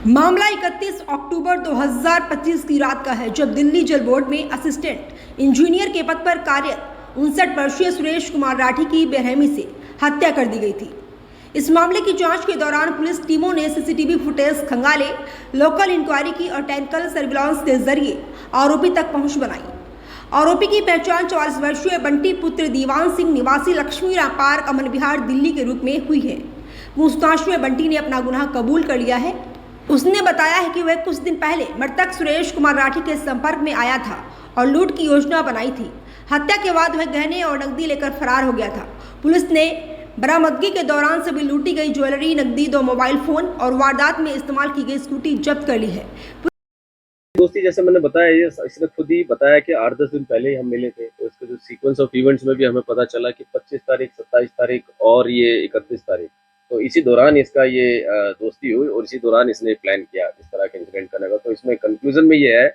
मामला 31 अक्टूबर 2025 की रात का है, जब दिल्ली जल बोर्ड में असिस्टेंट इंजीनियर के पद पर कार्यरत 59 वर्षीय सुरेश कुमार राठी की बेरहमी से हत्या कर दी गई थी। इस मामले की जांच के दौरान पुलिस टीमों ने सीसीटीवी फुटेज खंगाले, लोकल इंक्वायरी की और टेक्निकल सर्विलांस के जरिए आरोपी तक पहुंच बनाई। आरोपी की पहचान 44 वर्षीय बंटी पुत्र दीवान सिंह निवासी लक्ष्मीराम पार्क, अमन विहार, दिल्ली के रूप में हुई है। पूछताछ में बंटी ने अपना गुनाह कबूल कर लिया है। उसने बताया है कि वह कुछ दिन पहले मृतक सुरेश कुमार राठी के संपर्क में आया था और लूट की योजना बनाई थी। हत्या के बाद वह गहने और नकदी लेकर फरार हो गया था। पुलिस ने बरामदगी के दौरान सभी लूटी गई ज्वेलरी, नकदी, 2 मोबाइल फोन और वारदात में इस्तेमाल की गई स्कूटी जब्त कर ली है। दोस्ती जैसे मैंने बताया, ये इसने खुद ही बताया कि 8-10 दिन पहले ही हम मिले थे। तो इसके जो सीक्वेंस ऑफ इवेंट्स में भी हमें पता चला कि 25 तारीख, 27 तारीख और ये 31 तारीख, तो इसी दौरान इसका ये दोस्ती हुई और इसी दौरान इसने प्लान किया इस तरह के इंसिडेंट करने का। तो इसमें कंक्लूजन में ये है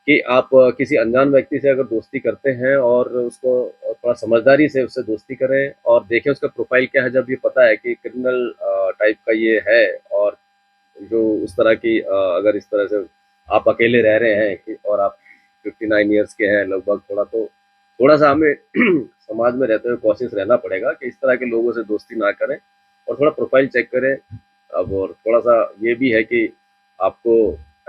कि आप किसी अनजान व्यक्ति से अगर दोस्ती करते हैं और उसको थोड़ा समझदारी से उससे दोस्ती करें और देखें उसका प्रोफाइल क्या है। जब ये पता है कि क्रिमिनल टाइप का ये है और जो उस तरह की अगर इस तरह से आप अकेले रह रहे हैं और आप 59 ईयर्स के हैं लगभग, थोड़ा सा हमें समाज में रहते हुए कॉशियस रहना पड़ेगा कि इस तरह के लोगों से दोस्ती ना करें और थोड़ा प्रोफाइल चेक करें। अब और थोड़ा सा ये भी है कि आपको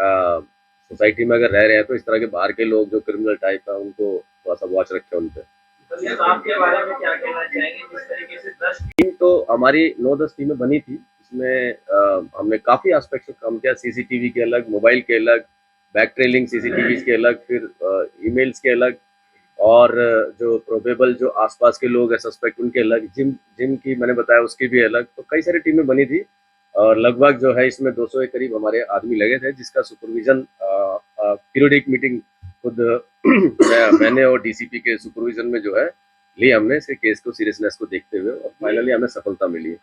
सोसाइटी में अगर रह रहे हैं तो इस तरह के बाहर के लोग जो क्रिमिनल टाइप है उनको थोड़ा सा वॉच रखें उन पर। आपके बारे में क्या कहना चाहेंगे? जिस तरीके से 10 टीम तो हमारी 9-10 टीमें बनी थी। इसमें हमने काफ़ी एस्पेक्ट्स में काम किया। सीसीटीवी के अलग, मोबाइल के अलग, बैक ट्रेलिंग सीसीटीवी के अलग, फिर ईमेल्स के अलग और जो प्रोबेबल जो आसपास के लोग हैं सस्पेक्ट उनके अलग, जिम जिम की मैंने बताया उसकी भी अलग। तो कई सारी टीमें बनी थी और लगभग जो है इसमें 200 के करीब हमारे आदमी लगे थे, जिसका सुपरविजन पीरियडिक मीटिंग खुद मैंने और डीसीपी के सुपरविजन में जो है ली हमने इसके केस को सीरियसनेस को देखते हुए और फाइनली हमें सफलता मिली है।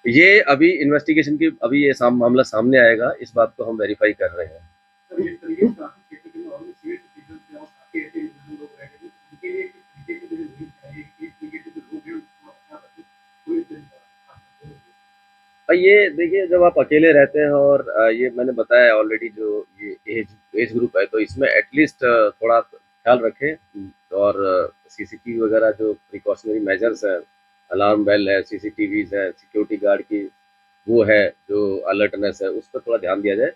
ये अभी इन्वेस्टिगेशन की अभी ये मामला सामने आएगा, इस बात को हम वेरीफाई कर रहे हैं। ये देखिए, जब आप अकेले रहते हैं और ये मैंने बताया ऑलरेडी, जो ये एज ग्रुप है तो इसमें एटलीस्ट थोड़ा ख्याल रखें और सीसीटीवी वगैरह जो प्रिकॉशनरी मेजर्स है, अलार्म बेल है, सीसीटीवीज है, सिक्योरिटी गार्ड की वो है जो अलर्टनेस है, उस पर थोड़ा ध्यान दिया जाए।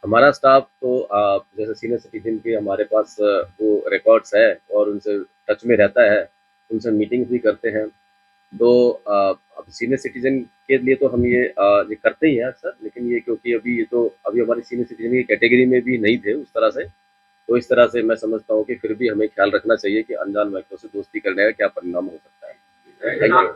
हमारा स्टाफ तो जैसे सीनियर सिटीजन के हमारे पास वो रिकॉर्ड्स है और उनसे टच में रहता है, उनसे मीटिंग्स भी करते हैं। तो अब सीनियर सिटीजन के लिए तो हम ये करते ही हैं अक्सर, लेकिन ये क्योंकि अभी हमारी सीनियर सिटीजन की कैटेगरी में भी नहीं थे उस तरह से, तो इस तरह से मैं समझता हूँ कि फिर भी हमें ख्याल रखना चाहिए कि अनजान व्यक्तियों से दोस्ती करने का क्या परिणाम हो सकता है। Thank you.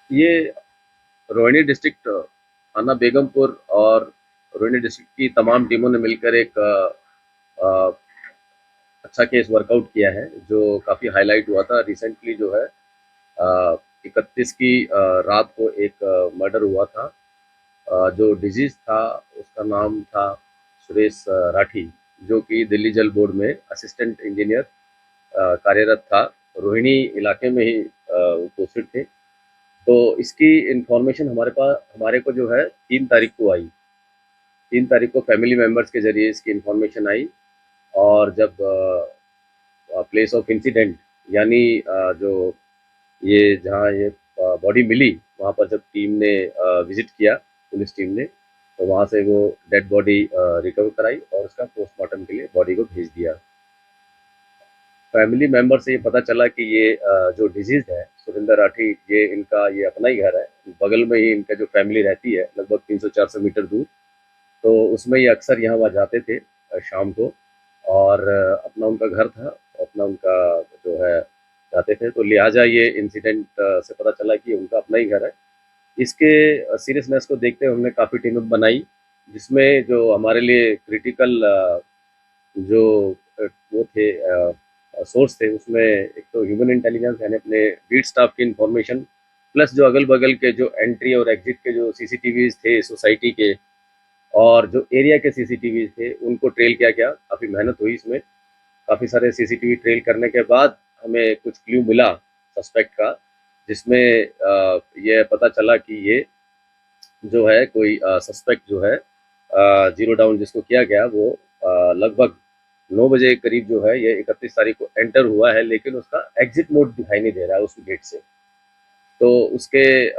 ये रोहिणी डिस्ट्रिक्ट थाना बेगमपुर और रोहिणी डिस्ट्रिक्ट की तमाम टीमों ने मिलकर एक अच्छा केस वर्कआउट किया है जो काफ़ी हाईलाइट हुआ था। रिसेंटली जो है 31 की रात को एक मर्डर हुआ था। जो डिजीज था उसका नाम था सुरेश राठी, जो कि दिल्ली जल बोर्ड में असिस्टेंट इंजीनियर कार्यरत था। रोहिणी इलाके में ही पोस्टेड थे। तो इसकी इंफॉर्मेशन हमारे को जो है 3 तारीख को आई। 3 तारीख को फैमिली मेम्बर्स के जरिए इसकी इंफॉर्मेशन आई और जब प्लेस ऑफ इंसिडेंट यानी जो ये जहाँ ये बॉडी मिली वहाँ पर जब टीम ने विजिट किया, पुलिस टीम ने, तो वहाँ से वो डेड बॉडी रिकवर कराई और उसका पोस्टमार्टम के लिए बॉडी को भेज दिया। फैमिली मेंबर से ये पता चला कि ये जो डिजीज है सुरेंद्र राठी, ये अपना ही घर है, बगल में ही इनका जो फैमिली रहती है लगभग 300-400 मीटर दूर। तो उसमें ये अक्सर यहाँ वहाँ जाते थे शाम को और अपना उनका घर था, अपना उनका जो है जाते थे, तो लिहाजा ये इंसिडेंट से पता चला कि उनका अपना ही घर है। इसके सीरियसनेस को देखते हुए हमने काफ़ी टीमें बनाई, जिसमें जो हमारे लिए क्रिटिकल जो वो थे सोर्स थे, उसमें एक तो ह्यूमन इंटेलिजेंस यानी अपने बीट स्टाफ की इंफॉर्मेशन, प्लस जो अगल बगल के जो एंट्री और एग्जिट के जो सीसीटीवीज थे सोसाइटी के, और जो एरिया के सीसीटीवी थे उनको ट्रेल किया गया। काफ़ी मेहनत हुई इसमें। काफ़ी सारे सीसीटीवी ट्रेल करने के बाद हमें कुछ क्लू मिला सस्पेक्ट का, जिसमें ये पता चला कि ये जो है कोई सस्पेक्ट जो है जीरो डाउन जिसको किया गया वो लगभग 9 बजे करीब जो है ये 31 तारीख को एंटर हुआ है, लेकिन उसका एग्जिट मोड दिखाई नहीं दे रहा है उस गेट से। तो उसके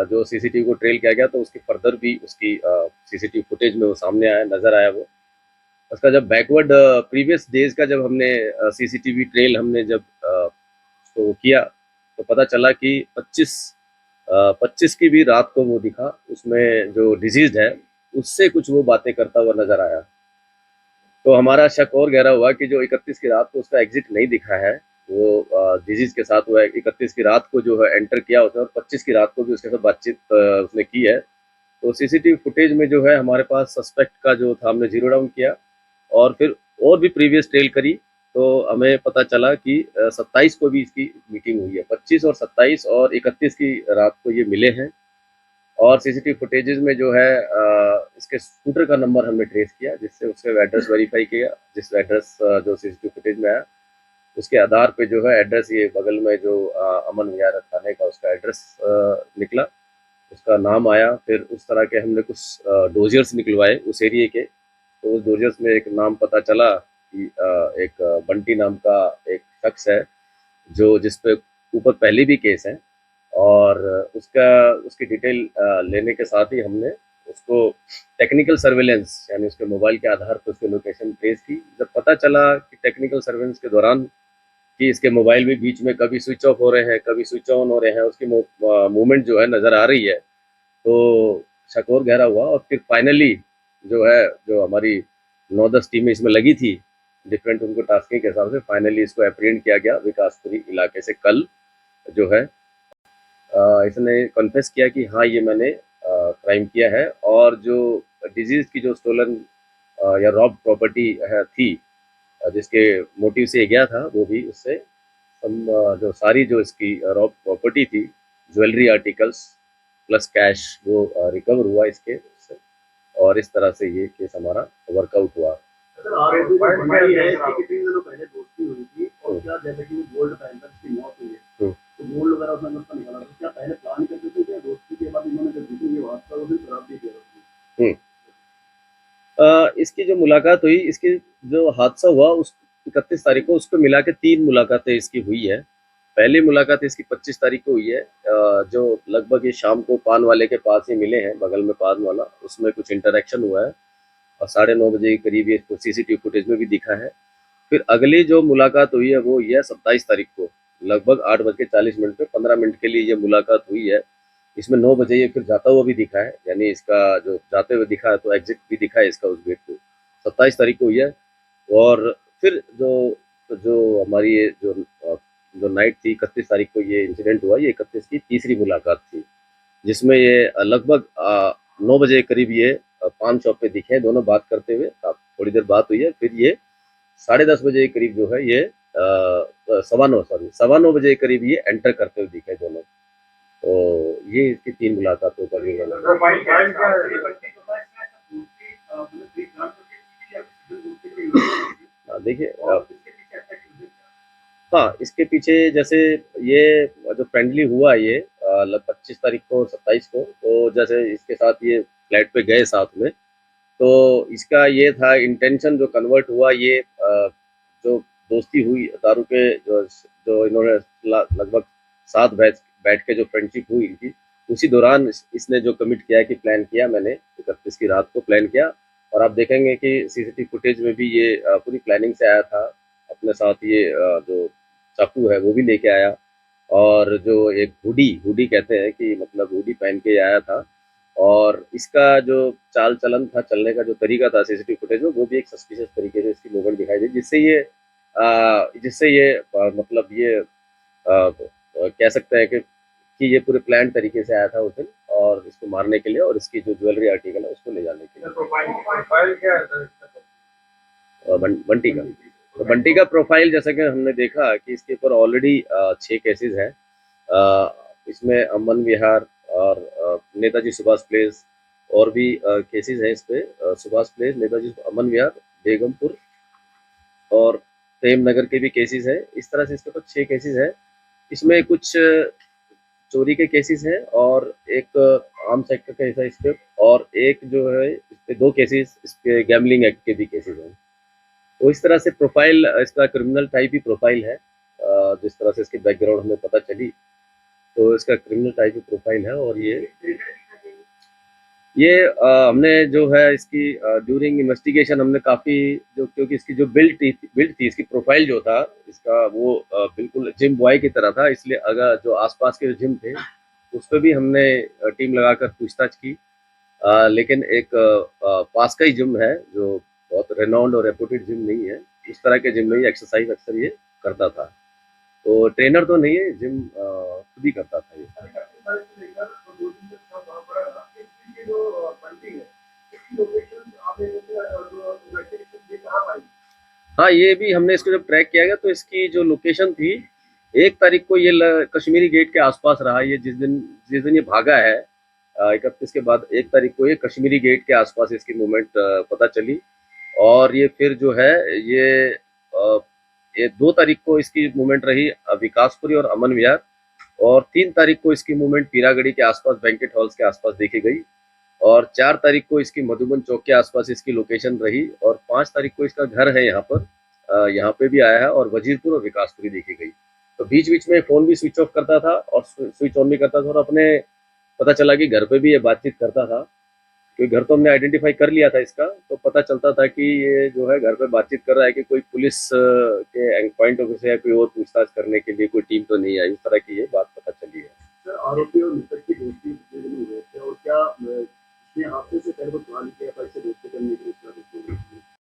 जो सीसीटीवी को ट्रेल किया गया तो उसकी फर्दर भी उसकी सीसीटीवी फुटेज में वो सामने आया, नज़र आया वो। उसका जब बैकवर्ड प्रीवियस डेज का जब हमने सीसीटीवी ट्रेल हमने जब उसको किया तो पता चला कि 25 की भी रात को वो दिखा, उसमें जो डिजीज है उससे कुछ वो बातें करता हुआ नजर आया। तो हमारा शक और गहरा हुआ कि जो 31 की रात को उसका एग्जिट नहीं दिखा है वो डिजीज के साथ हुआ है। 31 की रात को जो है एंटर किया उसने और 25 की रात को भी उसके साथ बातचीत उसने की है। तो सीसीटीवी फुटेज में जो है हमारे पास सस्पेक्ट का जो था हमने जीरो डाउन किया और फिर और भी प्रीवियस ट्रेल करी तो हमें पता चला कि 27 को भी इसकी मीटिंग हुई है। 25 और 27 और 31 की रात को ये मिले हैं। और सीसीटीवी फुटेजेस में जो है इसके स्कूटर का नंबर हमने ट्रेस किया, जिससे उसके एड्रेस वेरीफाई किया। जिस एड्रेस जो सीसीटीवी फुटेज में आया उसके आधार पे जो है एड्रेस ये बगल में जो अमन विहार थाने का उसका एड्रेस निकला, उसका नाम आया। फिर उस तरह के हमने कुछ डोजर्स निकलवाए उस एरिए के। तो उस डोजर्स में एक नाम पता चला कि एक बंटी नाम का एक शख्स है जो जिस पे ऊपर पहले भी केस है। और उसकी डिटेल लेने के साथ ही हमने उसको टेक्निकल सर्वेलेंस यानी उसके मोबाइल के आधार पर उसकी लोकेशन ट्रेस की। जब पता चला कि टेक्निकल सर्वेलेंस के दौरान कि इसके मोबाइल भी बीच में कभी स्विच ऑफ हो रहे हैं, कभी स्विच ऑन हो रहे हैं, उसकी मूवमेंट जो है नज़र आ रही है, तो शक और गहरा हुआ। और फिर फाइनली जो है जो हमारी 9-10 टीमें इसमें लगी थी डिफरेंट उनको टास्किंग के हिसाब से, फाइनली इसको अप्रीहेंड किया गया विकासपुरी इलाके से कल जो है। इसने कन्फेस किया कि हाँ ये मैंने क्राइम किया है। और जो डिजीज की जो स्टोलन या रॉब प्रॉपर्टी है थी जिसके मोटिव से ये गया था वो भी उससे जो सारी जो इसकी रॉब प्रॉपर्टी थी, ज्वेलरी आर्टिकल्स प्लस कैश वो रिकवर हुआ इसके उससे। और इस तरह से ये केस हमारा वर्कआउट हुआ। सर आरोपी को बनाई है कि कितने दिनों पहले दोस्ती हुई थी और क्या जैसे कि गोल्ड पहनकर उसकी मौत हुई है तो गोल्ड वगैरह उसने उसका निकाला तो क्या पहले प्लान करते थे क्या दोस्ती के बाद इन्होंने जब जीती ये वास्तव में शराब भी किया? इसकी जो मुलाकात हुई, इसकी जो हादसा हुआ उस 31 तारीख को, उसको मिला के 3 मुलाकातें इसकी हुई है। पहली मुलाकात इसकी 25 तारीख को हुई है जो लगभग ये शाम को पान वाले के पास ही मिले हैं, बगल में पान वाला, उसमें कुछ इंटरेक्शन हुआ है और 9:30 बजे के करीब ये सीसीटीवी फुटेज में भी दिखा है। फिर अगली जो मुलाकात हुई है वो यह 27 तारीख को लगभग 8:40 पे 15 मिनट के लिए ये मुलाकात हुई है। इसमें 9 बजे ये फिर जाता हुआ भी दिखा है, यानी इसका जो जाते हुए दिखा है तो एग्जिट भी दिखा है इसका उस गेट पे। 27 तारीख को हुई है। और फिर जो जो हमारी ये जो नाइट थी 31 तारीख को ये इंसिडेंट हुआ, ये 31 की तीसरी मुलाकात थी, जिसमें ये लगभग 9 बजे करीब ये पान शॉप पे दिखे दोनों बात करते हुए। थोड़ी देर बात हुई है, फिर ये 10:30 बजे करीब जो है ये 9:15 बजे करीब ये एंटर करते हुए दिखे दोनों। तो ये इसकी 3 मुलाकातों का विवरण है। प्रोफाइल क्या है? देखिए हाँ, इसके पीछे जैसे ये जो फ्रेंडली हुआ ये 25 तारीख को 27 को, तो जैसे इसके साथ ये फ्लैट पे गए साथ में, तो इसका ये था इंटेंशन जो कन्वर्ट हुआ ये जो दोस्ती हुई दारू के जो इन्होंने लगभग साथ बैठ के जो फ्रेंडशिप हुई इनकी, उसी दौरान इसने जो कमिट किया कि प्लान किया मैंने 31 की रात को प्लान किया। और आप देखेंगे कि सीसीटीवी फुटेज में भी ये पूरी प्लानिंग से आया था। अपने साथ ये जो चाकू है वो भी लेके आया और जो एक हुडी कहते हैं कि मतलब हुडी पहन के आया था। और इसका जो चाल चलन था, चलने का जो तरीका था सीसीटीवी फुटेज में, वो भी एक सस्पिशियस तरीके से इसकी मूवमेंट दिखाई दी, जिससे ये मतलब ये कह सकते हैं कि ये पूरे प्लान तरीके से आया था उस दिन और इसको मारने के लिए और इसकी जो ज्वेलरी आर्टिकल है उसको ले जाने के लिए। प्रोफाइल क्या है? बंटी का तो बंटी का प्रोफाइल जैसा कि हमने देखा कि इसके ऊपर ऑलरेडी 6 केसेस हैं। इसमें अमन विहार और नेताजी सुभाष प्लेस और भी केसेस हैं इस पे, सुभाष प्लेस, नेताजी अमन विहार, बेगमपुर और प्रेम नगर के भी केसेस हैं। इस तरह से इसके ऊपर 6 केसेस हैं। इसमें कुछ चोरी के केसेस हैं और एक आर्म्स एक्ट का केस है इस पे, और एक जो है इस पे 2 केसेस इस पे गैम्बलिंग एक्ट के भी केसेस हैं। तो इस तरह से प्रोफाइल इसका क्रिमिनल टाइप ही प्रोफाइल है। जिस तरह से इसकी बैकग्राउंड हमें पता चली तो इसका क्रिमिनल टाइप ही प्रोफाइल है। और ये हमने जो है इसकी ड्यूरिंग इन्वेस्टिगेशन हमने काफ़ी जो, क्योंकि इसकी जो बिल्ड थी इसकी प्रोफाइल जो था इसका वो बिल्कुल जिम बॉय की तरह था, इसलिए अगर जो आसपास के जो जिम थे उस पर भी हमने टीम लगाकर पूछताछ की। लेकिन एक पास का ही जिम है जो बहुत रेनाउंड और रेपुटेड जिम नहीं है, उस तरह के जिम में ही एक्सरसाइज अक्सर ये करता था। तो ट्रेनर तो नहीं है, जिम खुद ही करता था ये। हाँ, ये भी हमने इसको जब ट्रैक किया गया तो इसकी जो लोकेशन थी, 1 तारीख को ये कश्मीरी गेट के आसपास रहा। ये जिस दिन ये भागा है 31 के बाद 1 तारीख को ये कश्मीरी गेट के आसपास इसकी मूवमेंट पता चली। और ये फिर जो है ये 2 तारीख को इसकी मूवमेंट रही विकासपुरी और अमन विहार, और 3 तारीख को इसकी मूवमेंट पीरागढ़ी के आसपास बैंकेट हॉल्स के आसपास देखी गई, और 4 तारीख को इसकी मधुबन चौक के आसपास इसकी लोकेशन रही, और 5 तारीख को इसका घर है यहाँ पर, यहाँ पे भी आया है, और वजीरपुर और विकासपुरी देखी गई। तो बीच बीच में फ़ोन भी स्विच ऑफ करता था और स्विच ऑन भी करता था, और अपने पता चला कि घर पे भी ये बातचीत करता था, क्योंकि घर तो हमने आइडेंटिफाई कर लिया था इसका, तो पता चलता था कि ये जो है घर पे बातचीत कर रहा है कि कोई पुलिस के पॉइंट ऑफ व्यू से या कोई और पूछताछ करने के लिए कोई टीम तो नहीं आई, इस तरह की ये बात पता चली है। सर, आरोपी और मृतक की दोस्ती कितने दिन हुए थे और क्या इसने आपसे से पहले को सवाल किया था इससे दोस्ती करने के लिए?